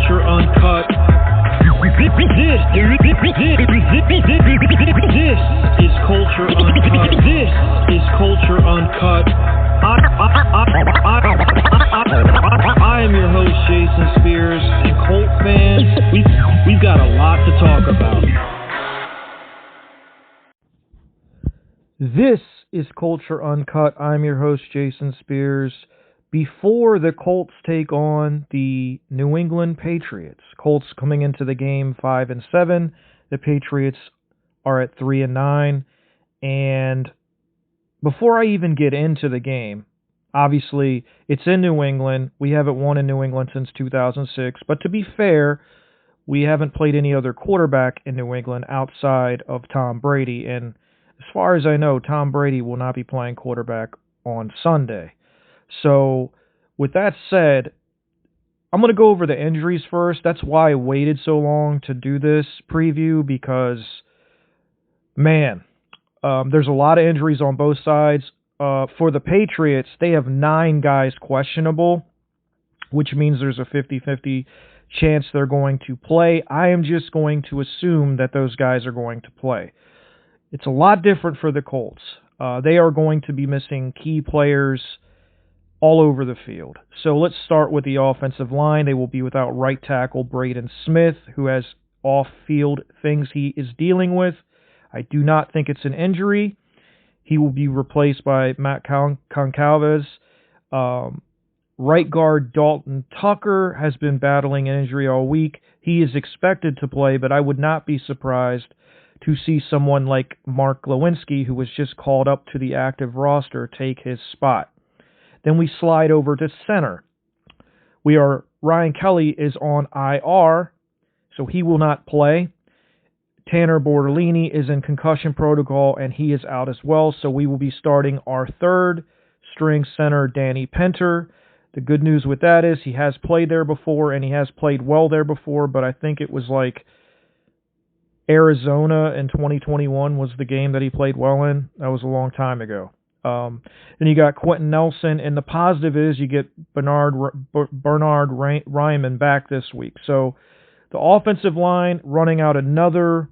Culture Uncut. This is Culture Uncut. This is Culture Uncut. I am your host, Jason Spears, and Colt fans, we've got a lot to talk about. This is Culture Uncut. I'm your host, Jason Spears. Before the Colts take on the New England Patriots, Colts coming into the game 5-7. The Patriots are at 3-9. And before I even get into the game, obviously it's in New England. We haven't won in New England since 2006. But to be fair, we haven't played any other quarterback in New England outside of Tom Brady. And as far as I know, Tom Brady will not be playing quarterback on Sunday. So, with that said, I'm going to go over the injuries first. That's why I waited so long to do this preview because, man, there's a lot of injuries on both sides. For the Patriots, they have 9 guys questionable, which means there's a 50-50 chance they're going to play. I am just going to assume that those guys are going to play. It's a lot different for the Colts. They are going to be missing key players all over the field. So let's start with the offensive line. They will be without right tackle Braden Smith, who has off-field things he is dealing with. I do not think it's an injury. He will be replaced by Matt Goncalves. Right guard Dalton Tucker has been battling an injury all week. He is expected to play, but I would not be surprised to see someone like Mark Glowinski, who was just called up to the active roster, take his spot. Then we slide over to center. Ryan Kelly is on IR, so he will not play. Tanner Bortolini is in concussion protocol, and he is out as well, so we will be starting our third-string center, Danny Penter. The good news with that is he has played there before, and he has played well there before, but I think it was like Arizona in 2021 was the game that he played well in. That was a long time ago. Then you got Quentin Nelson, and the positive is you get Bernard Ryman back this week. So the offensive line running out another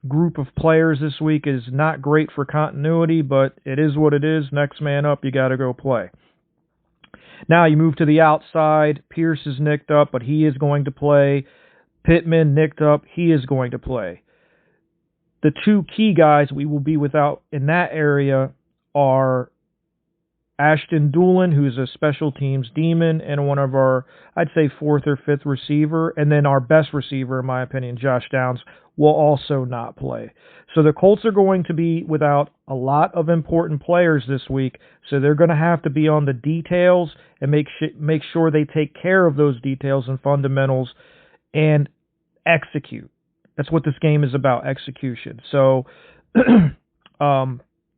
group of players this week is not great for continuity, but it is what it is. Next man up, you got to go play. Now you move to the outside. Pierce is nicked up, but he is going to play. Pittman nicked up. He is going to play. The 2 key guys we will be without in that area are Ashton Doolin, who's a special teams demon, and one of our, I'd say, 4th or 5th receiver, and then our best receiver, in my opinion, Josh Downs, will also not play. So the Colts are going to be without a lot of important players this week, so they're going to have to be on the details and make sure they take care of those details and fundamentals and execute. That's what this game is about, execution. So,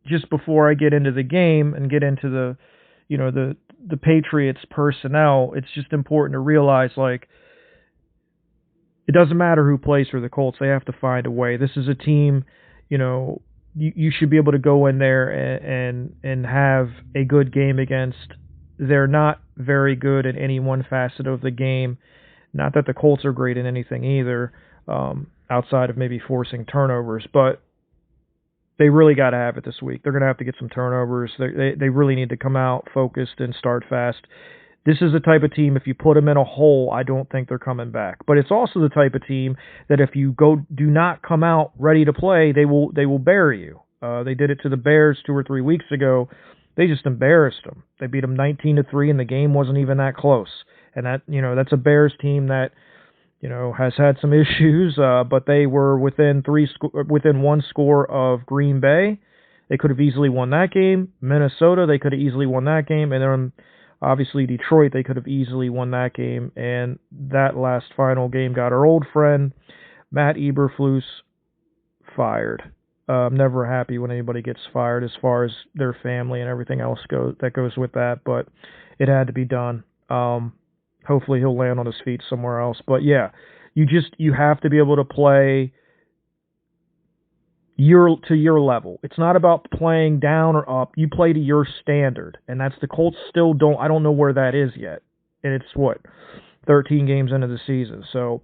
just before I get into the game and get into the Patriots personnel, it's just important to realize, like, it doesn't matter who plays for the Colts. They have to find a way. This is a team, you should be able to go in there and have a good game against. They're not very good in any one facet of the game. Not that the Colts are great in anything either, outside of maybe forcing turnovers, but they really got to have it this week. They're going to have to get some turnovers. They really need to come out focused and start fast. This is the type of team, if you put them in a hole, I don't think they're coming back. But it's also the type of team that if you do not come out ready to play, they will bury you. They did it to the Bears 2 or 3 weeks ago. They just embarrassed them. They beat them 19-3, and the game wasn't even that close. And that's a Bears team that has had some issues, but they were within 1 score of Green Bay. They could have easily won that game. Minnesota, they could have easily won that game. And then, obviously, Detroit, they could have easily won that game. And that last final game got our old friend, Matt Eberflus, fired. I'm never happy when anybody gets fired as far as their family and everything else that goes with that, but it had to be done. Hopefully he'll land on his feet somewhere else. But yeah, you have to be able to play to your level. It's not about playing down or up. You play to your standard. And that's the Colts still don't, I don't know where that is yet. And it's 13 games into the season. So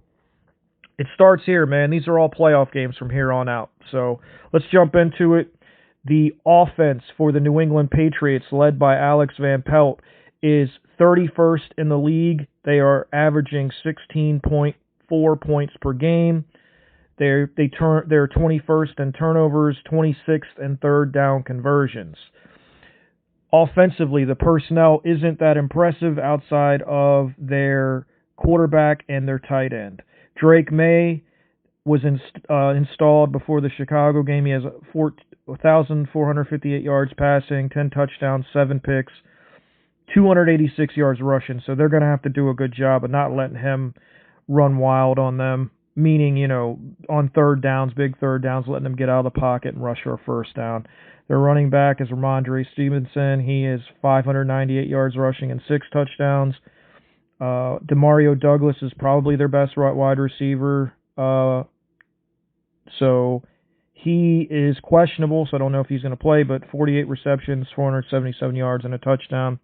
it starts here, man. These are all playoff games from here on out. So let's jump into it. The offense for the New England Patriots, led by Alex Van Pelt, is 31st in the league. They are averaging 16.4 points per game. They're 21st in turnovers, 26th in third down conversions. Offensively, the personnel isn't that impressive outside of their quarterback and their tight end. Drake May was installed before the Chicago game. He has 1,458 yards passing, 10 touchdowns, 7 picks, 286 yards rushing. So they're going to have to do a good job of not letting him run wild on them, meaning, on third downs, big third downs, letting them get out of the pocket and rush for a first down. Their running back is Ramondre Stevenson. He is 598 yards rushing and 6 touchdowns. Demario Douglas is probably their best wide receiver. So he is questionable, so I don't know if he's going to play, but 48 receptions, 477 yards, and a touchdown.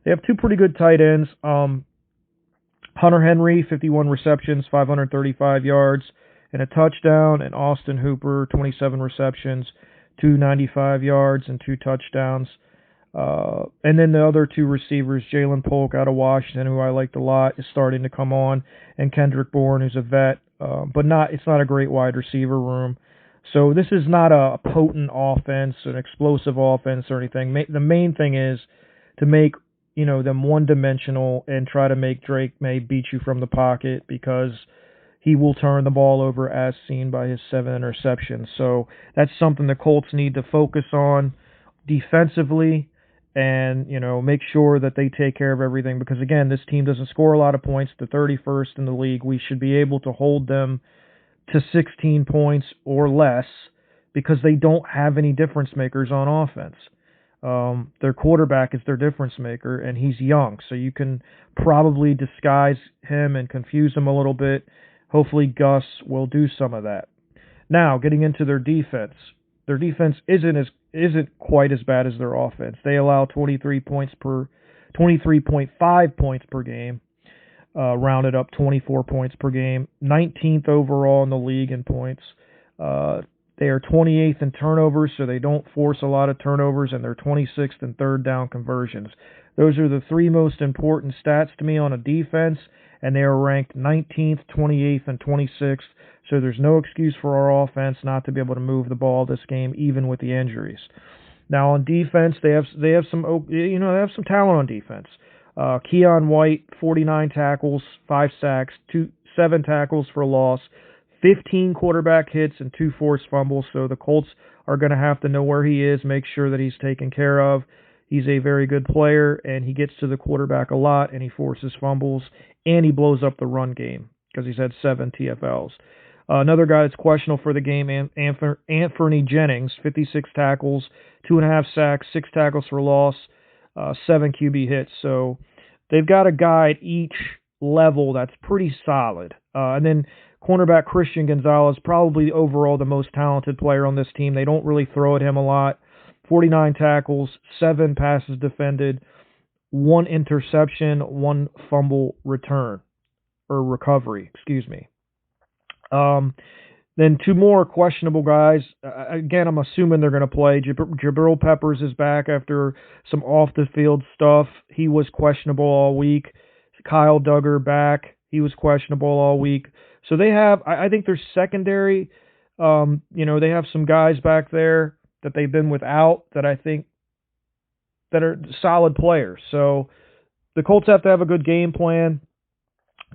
They have 2 pretty good tight ends. Hunter Henry, 51 receptions, 535 yards, and a touchdown. And Austin Hooper, 27 receptions, 295 yards, and 2 touchdowns. And then the other 2 receivers, Jalen Polk out of Washington, who I liked a lot, is starting to come on, and Kendrick Bourne, who's a vet, but it's not a great wide receiver room. So this is not a potent offense, an explosive offense or anything. The main thing is to make them one-dimensional and try to make Drake May beat you from the pocket, because he will turn the ball over, as seen by his 7 interceptions. So that's something the Colts need to focus on defensively, and make sure that they take care of everything, because again, this team doesn't score a lot of points. The 31st in the league. We should be able to hold them to 16 points or less, because they don't have any difference makers on offense. Their quarterback is their difference maker, and he's young, so you can probably disguise him and confuse him a little bit. Hopefully Gus will do some of that. Now, getting into their defense. Their defense isn't quite as bad as their offense. They allow 23.5 points per game, rounded up 24 points per game, 19th overall in the league in points. They are 28th in turnovers, so they don't force a lot of turnovers, and they're 26th in third down conversions. Those are the 3 most important stats to me on a defense, and they are ranked 19th, 28th, and 26th. So there's no excuse for our offense not to be able to move the ball this game, even with the injuries. Now on defense, they have some talent on defense. Keon White, 49 tackles, 5 sacks, 7 tackles for loss, 15 quarterback hits, and 2 forced fumbles. So the Colts are going to have to know where he is, make sure that he's taken care of. He's a very good player, and he gets to the quarterback a lot, and he forces fumbles, and he blows up the run game because he's had 7 TFLs. Another guy that's questionable for the game, Anthony Jennings, 56 tackles, 2.5 sacks, 6 tackles for loss, 7 QB hits. So they've got a guy at each level that's pretty solid. And then cornerback Christian Gonzalez, probably overall the most talented player on this team. They don't really throw at him a lot. 49 tackles, 7 passes defended, 1 interception, 1 fumble recovery. Then 2 more questionable guys. Again, I'm assuming they're going to play. Jabril Peppers is back after some off-the-field stuff. He was questionable all week. Kyle Duggar back. He was questionable all week. So they have, I think their secondary, they have some guys back there that they've been without that I think that are solid players. So the Colts have to have a good game plan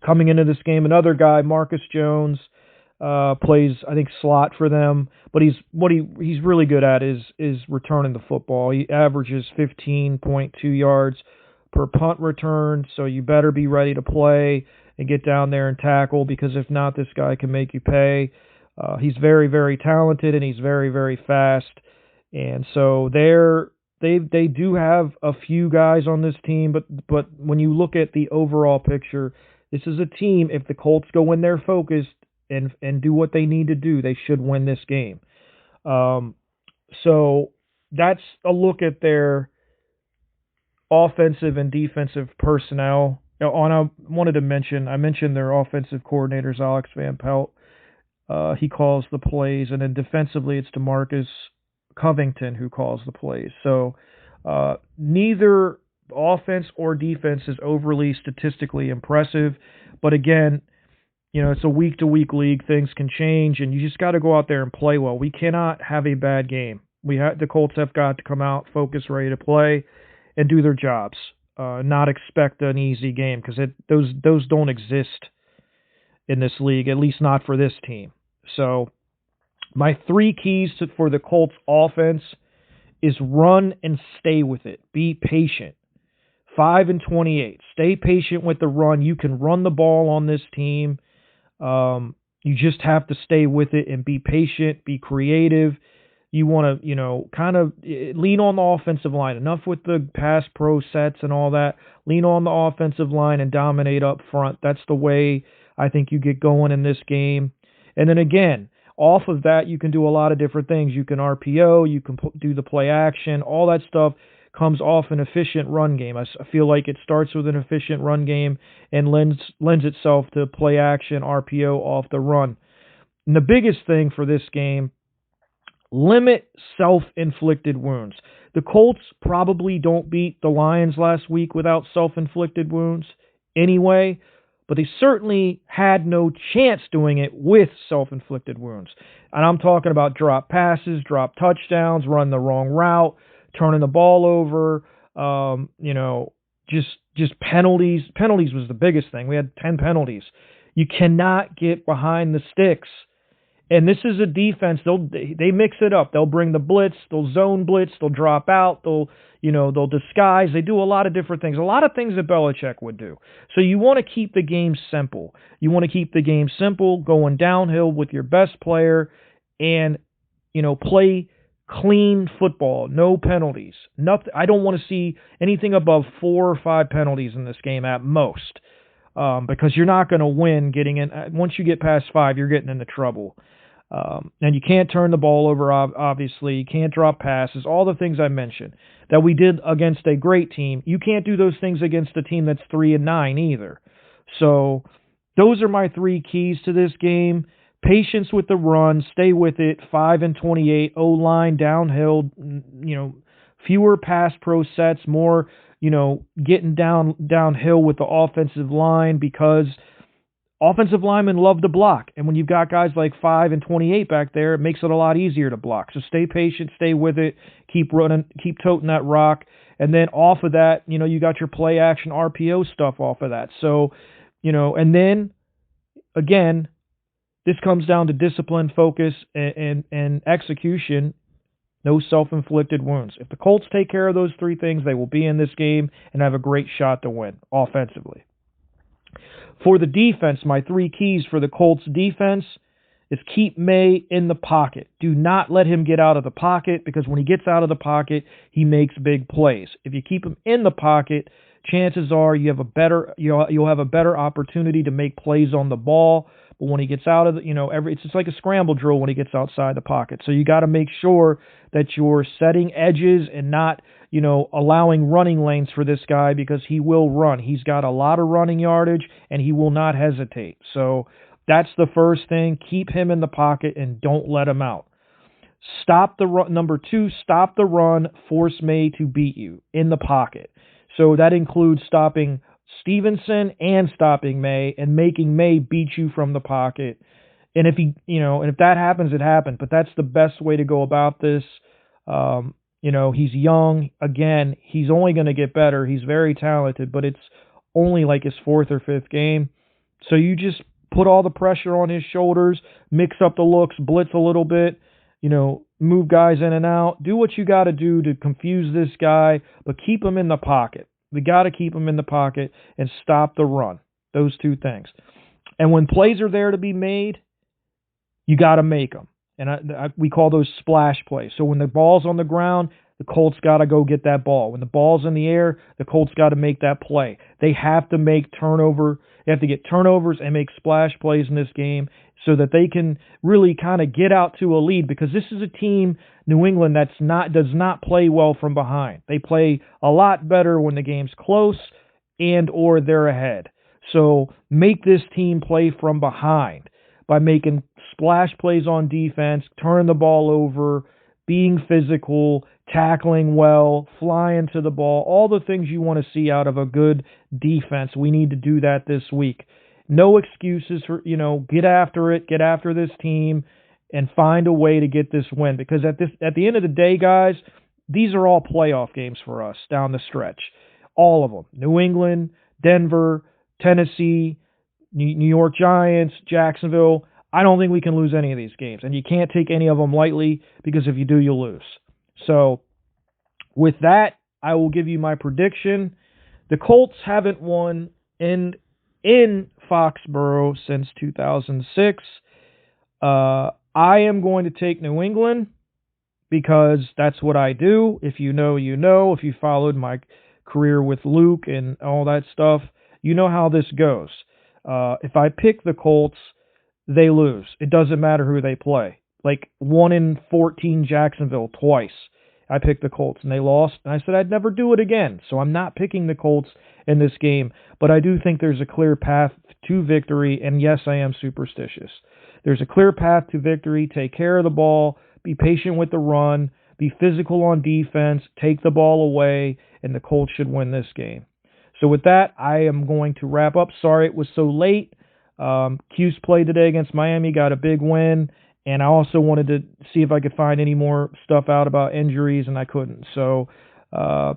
coming into this game. Another guy, Marcus Jones, plays, I think, slot for them, but he's really good at is returning the football. He averages 15.2 yards per punt return, so you better be ready to play and get down there and tackle, because if not, this guy can make you pay. He's very, very talented, and he's very, very fast. And so they do have a few guys on this team, but when you look at the overall picture, this is a team, if the Colts go in there focused and do what they need to do, they should win this game. So that's a look at their offensive and defensive personnel. Wanted to mention, I mentioned their offensive coordinators, Alex Van Pelt. He calls the plays, and then defensively, it's DeMarcus Covington who calls the plays. So neither offense or defense is overly statistically impressive, but again, it's a week-to-week league. Things can change, and you just got to go out there and play well. We cannot have a bad game. The Colts have got to come out, focus, ready to play, and do their jobs. Not expect an easy game, because those don't exist in this league, at least not for this team. So my 3 keys for the Colts offense is run and stay with it. Be patient. 5-28. Stay patient with the run. You can run the ball on this team. You just have to stay with it and be patient, be creative. You want to, kind of lean on the offensive line. Enough with the pass pro sets and all that. Lean on the offensive line and dominate up front. That's the way I think you get going in this game. And then again, off of that, you can do a lot of different things. You can RPO, you can do the play action. All that stuff comes off an efficient run game. I feel like it starts with an efficient run game and lends itself to play action, RPO off the run. And the biggest thing for this game, limit self-inflicted wounds. The Colts probably don't beat the Lions last week without self-inflicted wounds anyway, but they certainly had no chance doing it with self-inflicted wounds. And I'm talking about drop passes, drop touchdowns, run the wrong route, turning the ball over, just penalties. Penalties was the biggest thing. We had 10 penalties. You cannot get behind the sticks. And this is a defense. They mix it up. They'll bring the blitz. They'll zone blitz. They'll drop out. They'll disguise. They do a lot of different things. A lot of things that Belichick would do. So you want to keep the game simple. You want to keep the game simple, going downhill with your best player, and play clean football. No penalties. Nothing. I don't want to see anything above 4 or 5 penalties in this game at most, because you're not going to win getting in. Once you get past 5, you're getting into trouble. And you can't turn the ball over, obviously. You can't drop passes. All the things I mentioned that we did against a great team. You can't do those things against a team that's 3-9 either. So those are my 3 keys to this game. Patience with the run. Stay with it. 5-28. O-line downhill. Fewer pass pro sets. More, getting downhill with the offensive line, because offensive linemen love to block. And when you've got guys like 5-28 back there, it makes it a lot easier to block. So stay patient, stay with it, keep running, keep toting that rock. And then off of that, you got your play action RPO stuff off of that. So, and then again, this comes down to discipline, focus, and execution. No self-inflicted wounds. If the Colts take care of those 3 things, they will be in this game and have a great shot to win offensively. For the defense, my 3 keys for the Colts defense is keep May in the pocket. Do not let him get out of the pocket, because when he gets out of the pocket, he makes big plays. If you keep him in the pocket, chances are you'll have a better opportunity to make plays on the ball. But when he gets out of it's just like a scramble drill when he gets outside the pocket. So you got to make sure that you're setting edges and not, allowing running lanes for this guy, because he will run. He's got a lot of running yardage and he will not hesitate. So that's the first thing. Keep him in the pocket and don't let him out. Stop the run. Number 2, stop the run. Force May to beat you in the pocket. So that includes stopping Stevenson and stopping May and making May beat you from the pocket. And if if that happens, it happened. But that's the best way to go about this. He's young. Again, he's only going to get better. He's very talented, but it's only like his 4th or 5th game. So you just put all the pressure on his shoulders, mix up the looks, blitz a little bit, move guys in and out. Do what you got to do to confuse this guy, but keep him in the pocket. We got to keep him in the pocket and stop the run. Those 2 things. And when plays are there to be made, you got to make them. And we call those splash plays. So when the ball's on the ground, the Colts got to go get that ball. When the ball's in the air, the Colts got to make that play. They have to make turnover. They have to get turnovers and make splash plays in this game so that they can really kind of get out to a lead, because this is a team, New England, does not play well from behind. They play a lot better when the game's close and or they're ahead. So make this team play from behind by making splash plays on defense, turn the ball over, being physical, tackling well, flying to the ball, all the things you want to see out of a good defense. We need to do that this week. No excuses for, get after it, get after this team and find a way to get this win, because at the end of the day, guys, these are all playoff games for us down the stretch. All of them. New England, Denver, Tennessee, New York Giants, Jacksonville. I don't think we can lose any of these games, and you can't take any of them lightly, because if you do, you'll lose. So with that, I will give you my prediction. The Colts haven't won in Foxborough since 2006. I am going to take New England because that's what I do. If you know, you know. If you followed my career with Luke and all that stuff, you know how this goes. If I pick the Colts, they lose. It doesn't matter who they play. Like 1 in 14 Jacksonville twice. I picked the Colts and they lost. And I said I'd never do it again. So I'm not picking the Colts in this game. But I do think there's a clear path to victory. And yes, I am superstitious. There's a clear path to victory. Take care of the ball. Be patient with the run. Be physical on defense. Take the ball away. And the Colts should win this game. So with that, I am going to wrap up. Sorry it was so late. Cuse played today against Miami. Got a big win. And I also wanted to see if I could find any more stuff out about injuries, and I couldn't. So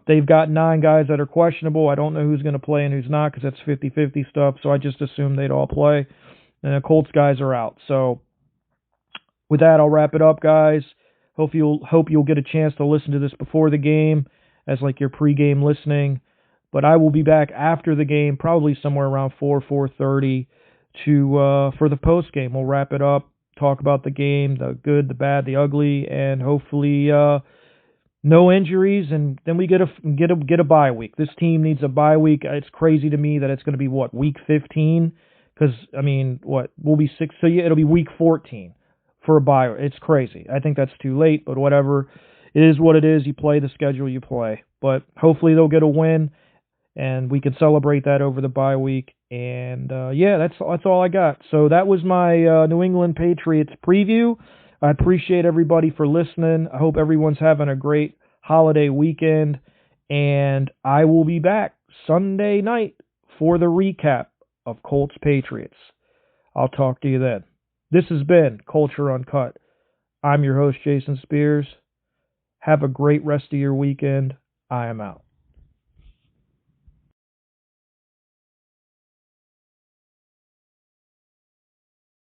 they've got 9 guys that are questionable. I don't know who's going to play and who's not, because that's 50-50 stuff. So I just assumed they'd all play. And the Colts guys are out. So with that, I'll wrap it up, guys. Hope you'll get a chance to listen to this before the game as like your pregame listening. But I will be back after the game, probably somewhere around 4:30 for the post game. We'll wrap it up. Talk about the game, the good, the bad, the ugly, and hopefully no injuries, and then we get a bye week. This team needs a bye week. It's crazy to me that it's going to be week 15, because we'll be 6, so yeah, it'll be week 14 for a bye. It's crazy. I think that's too late, but whatever. It is what it is. You play the schedule you play, but hopefully they'll get a win, and we can celebrate that over the bye week. And that's all I got. So that was my New England Patriots preview. I appreciate everybody for listening. I hope everyone's having a great holiday weekend. And I will be back Sunday night for the recap of Colts Patriots. I'll talk to you then. This has been Culture Uncut. I'm your host, Jason Spears. Have a great rest of your weekend. I am out.